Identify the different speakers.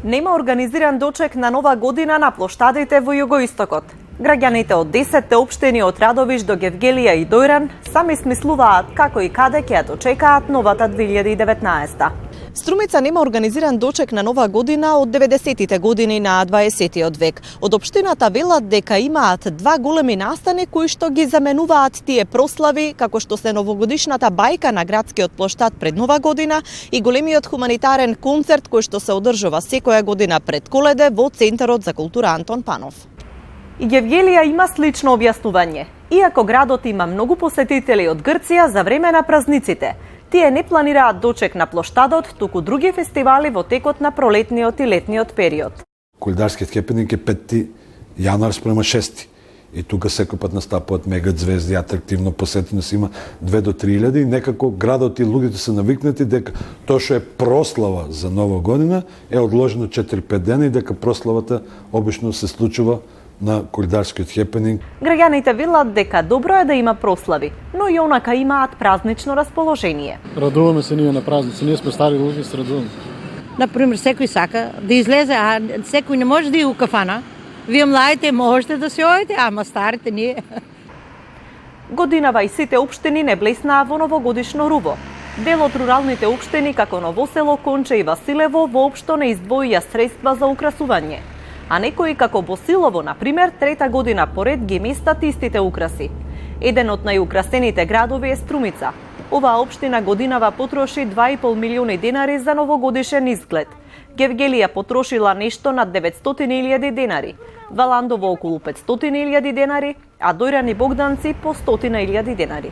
Speaker 1: Нема организиран дочек на Нова година на плоштадите во југоистокот. Граѓаните од 10 општини од Радовиш до Гевгелија и Дојран сами смислуваат како и каде ќе ја дочекаат новата 2019. Струмица нема организиран дочек на Нова година од 90-тите години на 20-тиот век. Од општината велат дека имаат два големи настани кои што ги заменуваат тие прослави, како што се новогодишната бајка на градскиот плоштад пред Нова година и големиот хуманитарен концерт кој што се одржува секоја година пред Коледе во Центарот за култура Антон Панов. И Гевгелија има слично објаснување. Иако градот има многу посетители од Грција за време на празниците, тие не планираат дочек на плоштадот, туку други фестивали во текот на пролетниот и летниот период.
Speaker 2: Колидарскиот хепенинг е 5 јануар спрема 6. И тука секој пат настапуваат мега звезди, атрактивно посетеност има 2 до 3 илјади и некако градот и луѓето се навикнати дека тоа што е прослава за Нова година е одложено 4-5 дена и дека прославата обично се случува на Колидарскиот хепенинг.
Speaker 1: Граѓаните велат дека добро е да има прослави, но и онака имаат празнично расположение.
Speaker 3: Радуваме се ние на празници, ние сме стари луѓе, се радуваме.
Speaker 4: Например, секој сака да излезе, а секој не може да и у кафана. Вие младите можете да се одите, ама старите не.
Speaker 1: Годинава и сите општини не блеснаа во новогодишно руво. Дел од руралните општини како Новосело, Конче и Василево воопшто не издвоија средства за украсување. А некои како Босилово, например, трета година поред ги местат истите украси. Еден од најукрасените градови е Струмица. Оваа општина годинава потроши 2,5 милиони денари за новогодишен изглед. Гевгелија потрошила нешто над 900.000 денари, Валандово околу 500.000 денари, а Дојран и Богданци по 100.000 денари.